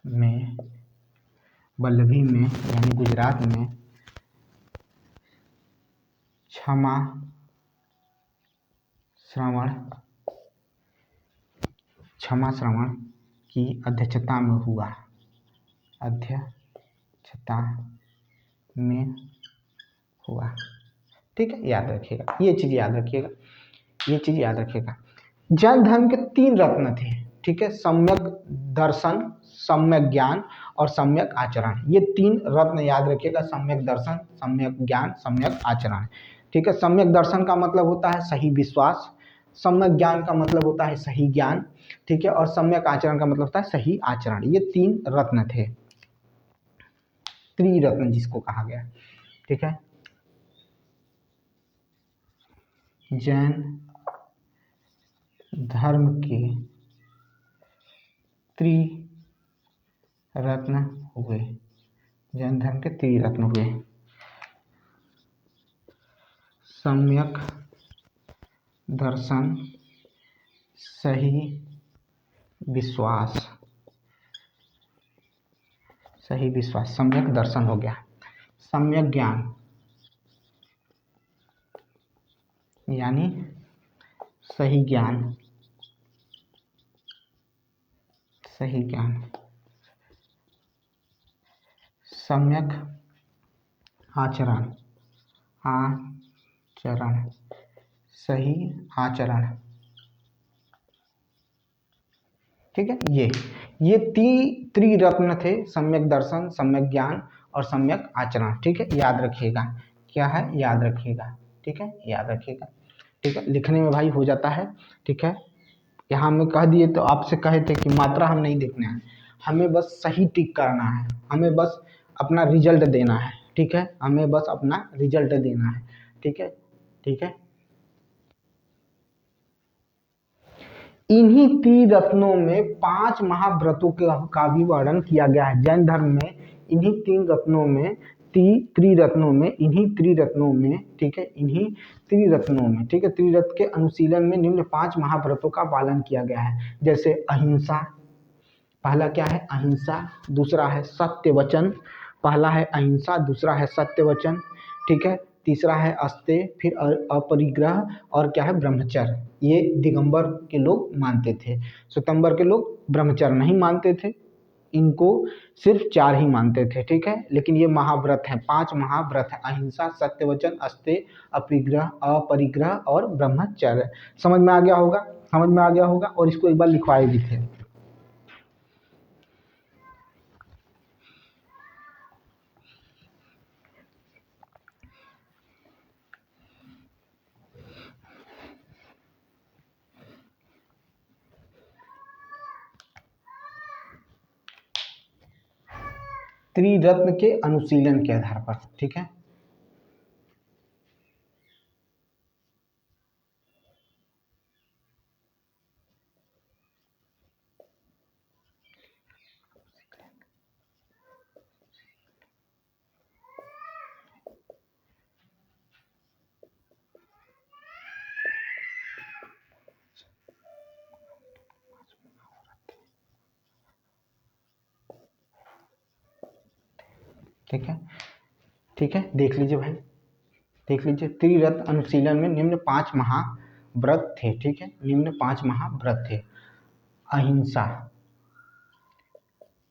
में वल्लभी में यानी गुजरात में क्षमा श्रवण की अध्यक्षता में हुआ, ठीक है, याद रखिएगा, ये चीज याद रखिएगा। जैन धर्म के 3 रत्न थे, ठीक है, सम्यक दर्शन, सम्यक ज्ञान और सम्यक आचरण। ये 3 रत्न याद रखिएगा, सम्यक दर्शन, सम्यक ज्ञान, सम्यक आचरण, ठीक है। सम्यक दर्शन का मतलब होता है सही विश्वास, सम्यक ज्ञान का मतलब होता है सही ज्ञान, ठीक है, और सम्यक आचरण का मतलब होता है सही आचरण। ये 3 रत्न थे, त्रिरत्न जिसको कहा गया, ठीक है। जैन धर्म के त्रिरत्न हुए, जैन धर्म के त्रिरत्न हुए, सम्यक दर्शन, सही विश्वास, सम्यक दर्शन हो गया। सम्यक ज्ञान यानी सही ज्ञान, सम्यक आचरण, सही आचरण, ठीक है। ये त्रिरत्न थे, सम्यक दर्शन, सम्यक ज्ञान और सम्यक आचरण, ठीक है, याद रखिएगा। क्या है? याद रखिएगा, ठीक है, याद रखिएगा, ठीक है। लिखने में भाई हो जाता है, ठीक है। यहाँ में कह दिए तो आपसे कहे थे कि मात्रा हम नहीं देखना है, हमें बस सही टिक करना है, हमें बस अपना रिजल्ट देना है, ठीक है, हमें बस अपना रिजल्ट देना है, ठीक है, ठीक है। इन्हीं त्रिरत्नों में 5 महाव्रतों का भी वर्णन किया गया है। जैन धर्म में इन्हीं 3 रत्नों में त्रिरत्नों में, इन्हीं त्रिरत्नों में, ठीक है, इन्हीं त्रिरत्नों में, ठीक है, त्रिरत्न के अनुशीलन में निम्न 5 महाव्रतों का पालन किया गया है। जैसे अहिंसा, पहला क्या है? अहिंसा। दूसरा है सत्य वचन, पहला है अहिंसा, दूसरा है सत्य वचन, ठीक है, तीसरा है अस्तेय, फिर अपरिग्रह, और क्या है? ब्रह्मचर्य। ये दिगंबर के लोग मानते थे, श्वेतांबर के लोग ब्रह्मचर्य नहीं मानते थे, इनको सिर्फ 4 ही मानते थे, ठीक है। लेकिन ये महाव्रत हैं, 5 महाव्रत हैं, अहिंसा, सत्यवचन, अस्तेय, अपरिग्रह और ब्रह्मचर्य। समझ में आ गया होगा? समझ में आ गया होगा। और इसको एक बार लिखवाए भी थे। त्रिरत्न के अनुशीलन के आधार पर, ठीक है। ठीक है, ठीक है, देख लीजिए भाई, देख लीजिए। त्रिरत्न अनुशीलन में निम्न 5 महाव्रत थे, ठीक है, निम्न 5 महाव्रत थे। अहिंसा,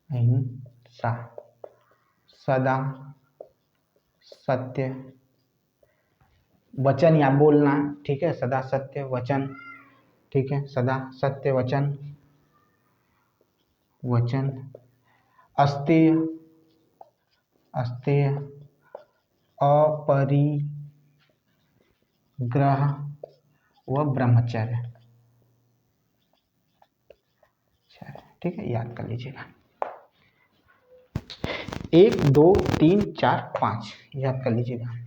अहिंसा, सदा सत्य वचन या बोलना, ठीक है, सदा सत्य वचन, ठीक है, सदा सत्य वचन, वचन, अस्तेय, अस्तेय, अपरिग्रह व ब्रह्मचर्य, ठीक है, याद कर लीजिएगा। 1 2 3 4 5 याद कर लीजिएगा।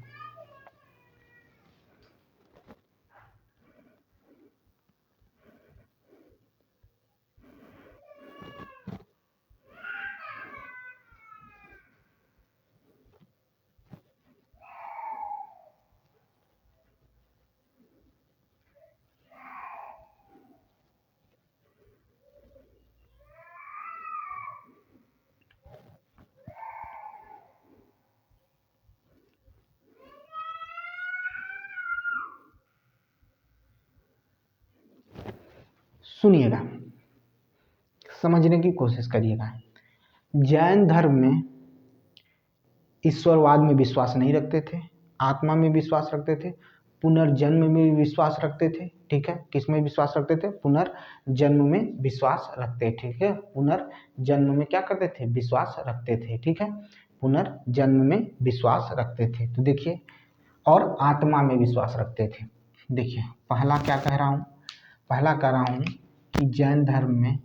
सुनिएगा, समझने की कोशिश करिएगा। जैन धर्म में ईश्वरवाद में विश्वास नहीं रखते थे, आत्मा में विश्वास रखते थे, पुनर्जन्म में विश्वास रखते थे, ठीक है। किस में विश्वास रखते थे? पुनर्जन्म में विश्वास रखते थे, ठीक है। पुनर्जन्म में क्या करते थे? विश्वास रखते थे, ठीक है, पुनर्जन्म में विश्वास रखते थे। तो देखिए, और आत्मा में विश्वास रखते थे। देखिए, पहला क्या कह रहा हूँ? पहला कह रहा हूँ कि जैन धर्म में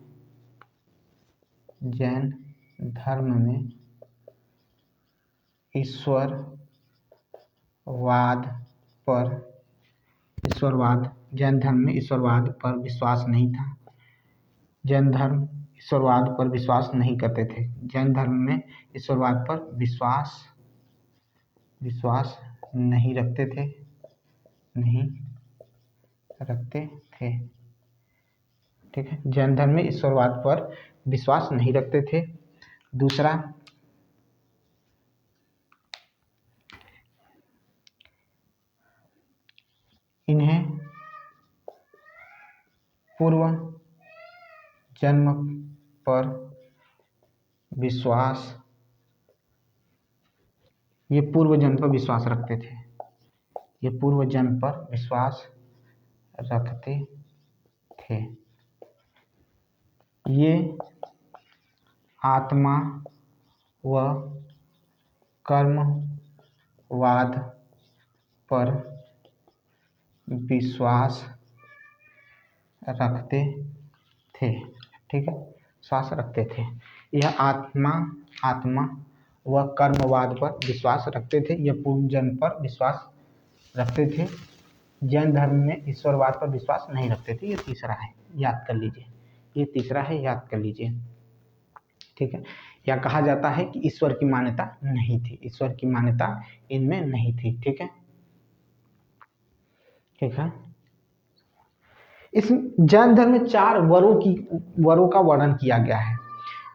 जैन धर्म में ईश्वरवाद पर विश्वास नहीं था। जैन धर्म ईश्वरवाद पर विश्वास नहीं करते थे। जैन धर्म में ईश्वरवाद पर विश्वास नहीं रखते थे, ठीक है। जैन धर्म में ईश्वरवाद पर विश्वास नहीं रखते थे। दूसरा, इन्हें पूर्व जन्म पर विश्वास, ये पूर्व जन्म पर विश्वास रखते थे, ये पूर्व जन्म पर विश्वास रखते थे। ये आत्मा व कर्मवाद पर विश्वास रखते थे, ठीक है, विश्वास रखते थे। यह आत्मा व कर्मवाद पर विश्वास रखते थे, यह पूर्व जन्म पर विश्वास रखते थे। जैन धर्म में ईश्वरवाद पर विश्वास नहीं रखते थे। ये तीसरा है, याद कर लीजिए, ये तीसरा है, याद कर लीजिए, ठीक है। या कहा जाता है कि ईश्वर की मान्यता नहीं थी, ईश्वर की मान्यता इनमें नहीं थी। ठीक है, ठीक है। इस जैन धर्म में 4 वरों का वर्णन किया गया है।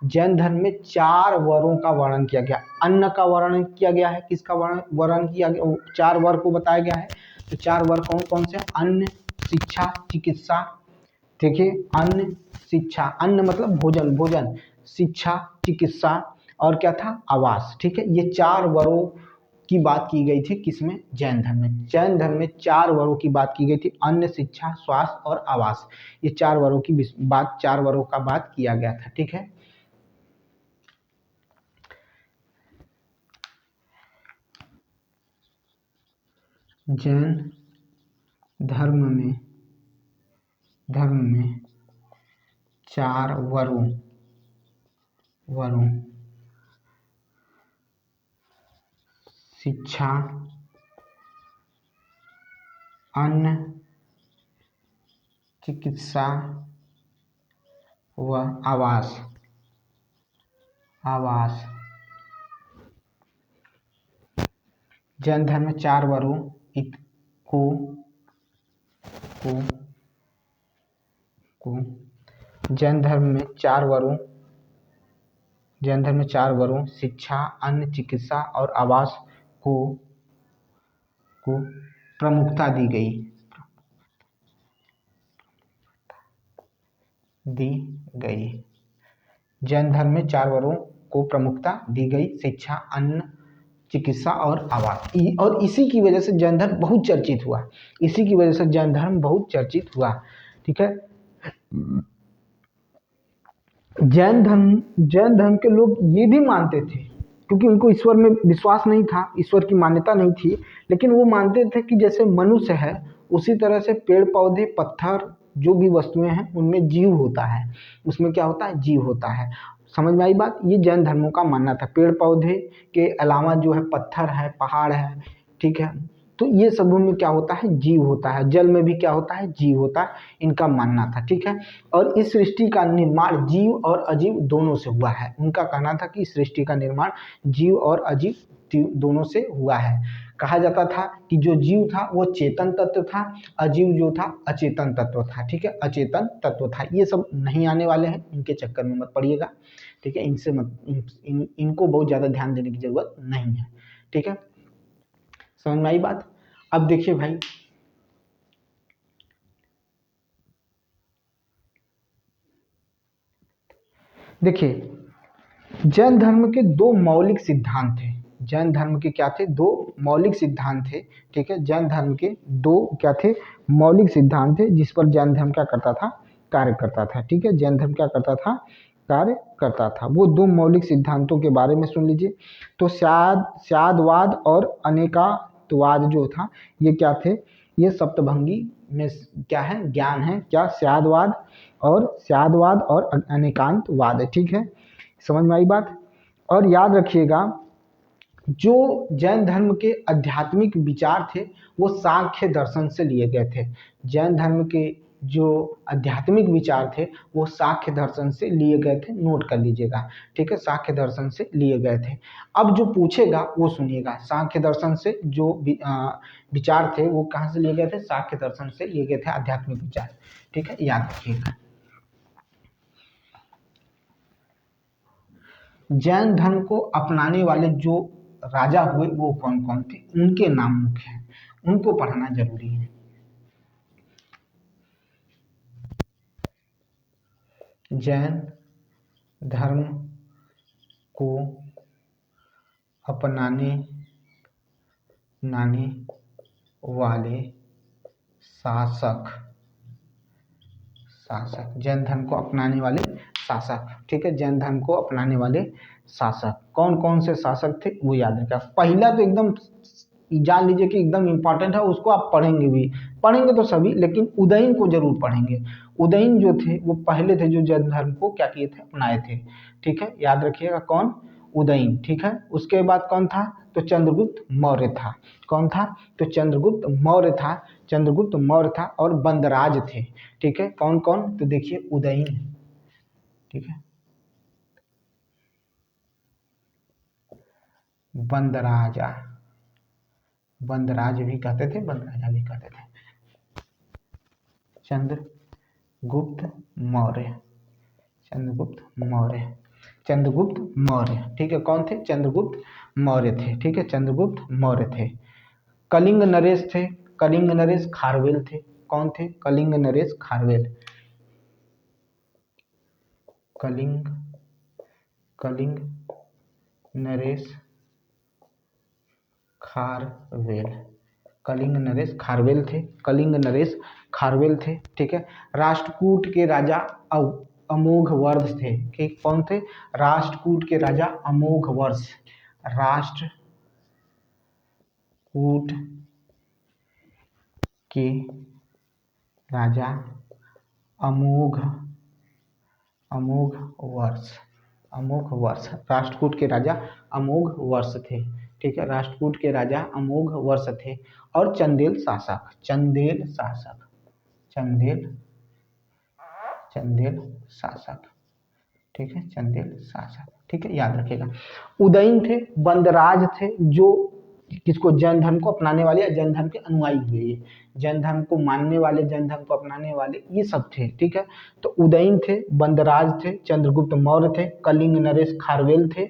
जैन धर्म में 4 वरों का वर्णन किया गया, अन्न का वर्णन किया गया है। किसका वर्णन किया गया? 4 वर को बताया गया है। तो 4 वर कौन कौन से? अन्न, शिक्षा, चिकित्सा। देखिए, अन्न, शिक्षा, अन्न मतलब भोजन, भोजन, शिक्षा, चिकित्सा और क्या था? आवास। ठीक है, ये 4 वरों की बात की गई थी किसमें? जैन धर्म में। जैन धर्म में 4 वरों की बात की गई थी, अन्न, शिक्षा, स्वास्थ्य और आवास। ये 4 वरों की बात, 4 वरों का बात किया गया था। ठीक है, जैन धर्म में 4 वरों शिक्षा, अन्न, चिकित्सा व आवास जैन धर्म में 4 वरों को जैन धर्म में 4 वरों शिक्षा, अन्न, चिकित्सा और आवास को प्रमुखता दी गई। जैन धर्म में 4 वरों को प्रमुखता दी गई, शिक्षा, अन्न, चिकित्सा और आवास। और इसी की वजह से जैन धर्म बहुत चर्चित हुआ। इसी की वजह से जैन धर्म बहुत चर्चित हुआ। ठीक है, जैन धर्म के लोग ये भी मानते थे, क्योंकि उनको ईश्वर में विश्वास नहीं था, ईश्वर की मान्यता नहीं थी, लेकिन वो मानते थे कि जैसे मनुष्य है उसी तरह से पेड़ पौधे, पत्थर, जो भी वस्तुएं हैं उनमें जीव होता है। उसमें क्या होता है? जीव होता है। समझ में आई बात? ये जैन धर्मों का मानना था। पेड़ पौधे के अलावा जो है पत्थर है, पहाड़ है, ठीक है, तो ये सब में क्या होता है? जीव होता है। जल में भी क्या होता है? जीव होता है। इनका मानना था। ठीक है, और इस सृष्टि का निर्माण जीव और अजीव दोनों से हुआ है। उनका कहना था कि इस सृष्टि का निर्माण जीव और अजीव दोनों से हुआ है। कहा जाता था कि जो जीव था वो चेतन तत्व था, अजीव जो था अचेतन तत्व था। ठीक है, अचेतन तत्व था। ये सब नहीं आने वाले हैं, इनके चक्कर में मत पड़िएगा। ठीक है, इनसे मत इनको बहुत ज़्यादा ध्यान देने की जरूरत नहीं है। ठीक है, समझ में आई बात? अब देखिए भाई, देखिए, जैन धर्म के 2 मौलिक सिद्धांत थे। जैन धर्म के क्या थे? 2 मौलिक सिद्धांत थे। ठीक है, जैन धर्म के 2 क्या थे? मौलिक सिद्धांत थे, जिस पर जैन धर्म क्या करता था? कार्य करता था। ठीक है, जैन धर्म क्या करता था? कार्य करता था। वो 2 मौलिक सिद्धांतों के बारे में सुन लीजिए। तो स्यादवाद और अनेकात्ववाद जो था, ये क्या थे? ये सप्तभंगी में क्या है? ज्ञान है। क्या? स्यादवाद और अनेकांतवाद है। ठीक है, समझ में आई बात? और याद रखिएगा, जो जैन धर्म के आध्यात्मिक विचार थे वो सांख्य दर्शन से लिए गए थे। जैन धर्म के जो आध्यात्मिक विचार थे वो सांख्य दर्शन से लिए गए थे। नोट कर लीजिएगा। ठीक है, सांख्य दर्शन से लिए गए थे। अब जो पूछेगा वो सुनिएगा। सांख्य दर्शन से जो विचार थे वो कहाँ से लिए गए थे? सांख्य दर्शन से लिए गए थे आध्यात्मिक विचार। ठीक है, याद रखिएगा। जैन धर्म को अपनाने वाले जो राजा हुए वो कौन कौन थे? उनके नाम मुख्य हैं, उनको पढ़ना जरूरी है। जैन धर्म को अपनाने वाले शासक जैन धर्म को अपनाने वाले शासक। ठीक है, जैन धर्म को अपनाने वाले शासक कौन कौन से शासक थे वो याद रखिएगा। पहला तो एकदम जान लीजिए कि एकदम इम्पॉर्टेंट है, उसको आप पढ़ेंगे भी, पढ़ेंगे तो सभी, लेकिन उदयन को जरूर पढ़ेंगे। उदयन जो थे वो पहले थे जो जैन धर्म को क्या किए थे? अपनाए थे। ठीक है, याद रखिएगा कौन? उदयन। ठीक है, उसके बाद कौन था? तो चंद्रगुप्त मौर्य था। कौन था? तो चंद्रगुप्त मौर्य था। चंद्रगुप्त मौर्य था और बंदराज थे। ठीक है, कौन कौन? तो देखिए, उदयन। ठीक है, बंदराजा, बंदराज भी कहते थे, बंदराजा भी कहते थे। चंद्रगुप्त मौर्य, चंद्रगुप्त मौर्य, चंद्रगुप्त मौर्य, ठीक है। कौन थे? चंद्रगुप्त मौर्य थे, ठीक है, चंद्रगुप्त मौर्य थे। कलिंग नरेश थे, कलिंग नरेश खारवेल थे। कौन थे? कलिंग नरेश खारवेल, कलिंग, कलिंग नरेश खारवेल, कलिंग नरेश खारवेल थे, कलिंग नरेश खारवेल थे, ठीक है। राष्ट्रकूट के राजा अमोघ वर्ष थे, ठीक। कौन थे? राष्ट्रकूट के राजा अमोघ वर्ष, राष्ट्रकूट के राजा अमोघ, अमोघ वर्ष, अमोघ वर्ष, राष्ट्रकूट के राजा अमोघ वर्ष थे, ठीक है। राष्ट्रकूट के राजा अमोघ वर्ष थे। और चंदेल शासक, चंदेल शासक, चंदेल, चंदेल शासक, ठीक है, चंदेल शासक, ठीक है, याद रखिएगा। उदयन थे, बंदराज थे, जो किसको? जैन धर्म को अपनाने वाले या जैन धर्म के अनुयायी हुए, ये जैन धर्म को मानने वाले, जैन धर्म को अपनाने वाले, ये सब थे, ठीक है। तो उदयन थे, बंदराज थे, चंद्रगुप्त मौर्य थे, कलिंग नरेश खारवेल थे,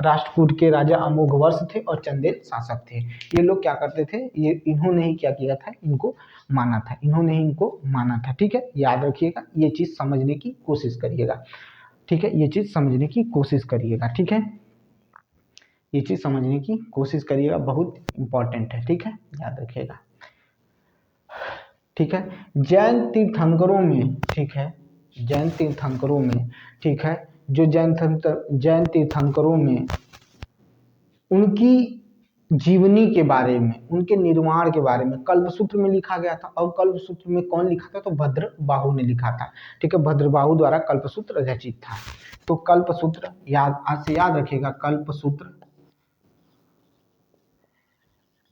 राष्ट्रकूट के राजा अमोघ वर्ष थे और चंदेल शासक थे। ये लोग क्या करते थे? ये इन्होंने ही क्या किया था? इनको माना था, इन्होंने ही इनको माना था, ठीक है। याद रखिएगा, ये चीज समझने की कोशिश करिएगा, ठीक है, ये चीज समझने की कोशिश करिएगा, ठीक है, ये चीज समझने की कोशिश करिएगा, बहुत इंपॉर्टेंट है, ठीक है, याद रखिएगा, ठीक है। जैन तीर्थंकरों में, ठीक है, जैन तीर्थंकरों में, ठीक है, जो जैन तीर्थंकरों में उनकी जीवनी के बारे में, उनके निर्माण के बारे में कल्पसूत्र में लिखा गया था। और कल्पसूत्र में कौन लिखा था? तो भद्रबाहु ने लिखा था, ठीक है, भद्रबाहु द्वारा कल्पसूत्र रचित था। तो कल्पसूत्र याद, आज से याद रखिएगा, कल्पसूत्र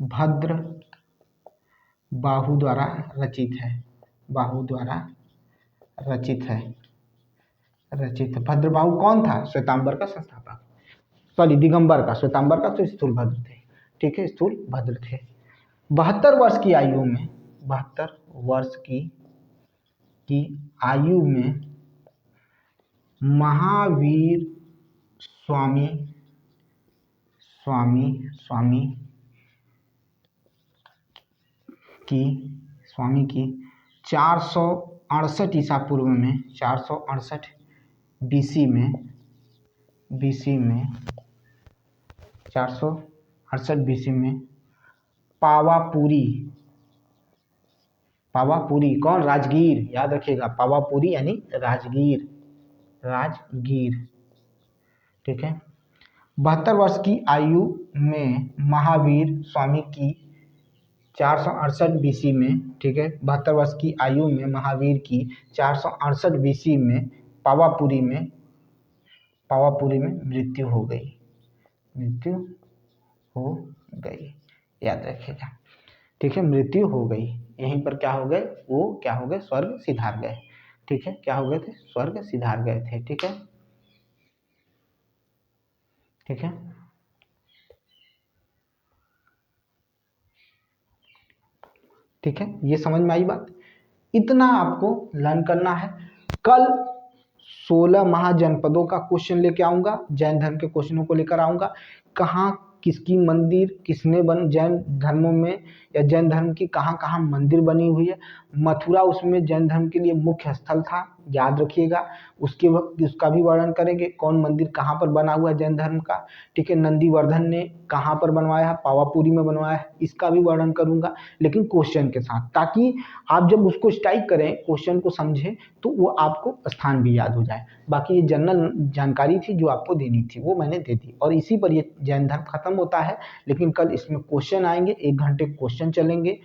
भद्रबाहु द्वारा रचित है, बाहु द्वारा रचित है, रचित। भद्रबाहु कौन था? श्वेतांबर का संस्थापक, सॉरी दिगंबर का, श्वेतांबर का तो स्थूलभद्र थे, ठीक है, स्थूलभद्र थे। 72 वर्ष की आयु में, 72 वर्ष की आयु में महावीर स्वामी, स्वामी की 468 ईसा पूर्व में, 468 बीसी में, 468 बीसी में पावापुरी, पावापुरी कौन? राजगीर, याद रखिएगा, पावापुरी यानी राजगीर, राजगीर, ठीक है। 72 वर्ष की आयु में महावीर स्वामी की 468 बीसी में, ठीक है, 72 वर्ष की आयु में महावीर की 468 बीसी में पावापुरी में मृत्यु हो गई, मृत्यु हो गई, याद रखिएगा, ठीक है, मृत्यु हो गई। यहीं पर क्या हो गए? वो क्या हो गए? स्वर्ग सिधार गए, ठीक है, क्या हो गए थे? स्वर्ग सिधार गए थे, ठीक है, ठीक है। ठीक है, ये समझ में आई बात? इतना आपको लर्न करना है। कल 16 महाजनपदों का क्वेश्चन लेके आऊंगा, जैन धर्म के क्वेश्चनों को लेकर आऊंगा। कहाँ किसकी मंदिर किसने जैन धर्मों में या जैन धर्म की कहाँ कहाँ मंदिर बनी हुई है। मथुरा उसमें जैन धर्म के लिए मुख्य स्थल था, याद रखिएगा। उसके वक्त उसका भी वर्णन करेंगे, कौन मंदिर कहाँ पर बना हुआ है जैन धर्म का, ठीक है। नंदीवर्धन ने कहाँ पर बनवाया है? पावापुरी में बनवाया है, इसका भी वर्णन करूंगा, लेकिन क्वेश्चन के साथ, ताकि आप जब उसको स्ट्राइक करें, क्वेश्चन को समझें, तो वो आपको स्थान भी याद हो जाए। बाकी ये जनरल जानकारी थी जो आपको देनी थी, वो मैंने दे दी, और इसी पर ये जैन धर्म खत्म होता है। लेकिन कल इसमें क्वेश्चन आएंगे, 1 घंटे क्वेश्चन चलेंगे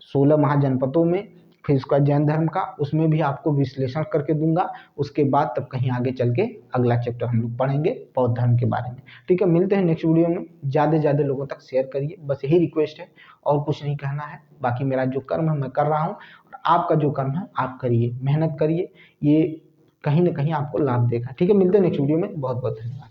16 महाजनपदों में, फिर उसका जैन धर्म का, उसमें भी आपको विश्लेषण करके दूंगा। उसके बाद तब कहीं आगे चल के अगला चैप्टर हम लोग पढ़ेंगे बौद्ध धर्म के बारे में, ठीक है। मिलते हैं नेक्स्ट वीडियो में। ज़्यादा से ज़्यादा लोगों तक शेयर करिए, बस यही रिक्वेस्ट है, और कुछ नहीं कहना है। बाकी मेरा जो कर्म है मैं कर रहा हूँ, और आपका जो कर्म है आप करिए, मेहनत करिए, ये कहीं ना कहीं आपको लाभ देगा, ठीक है। मिलते हैं नेक्स्ट वीडियो में, बहुत बहुत धन्यवाद।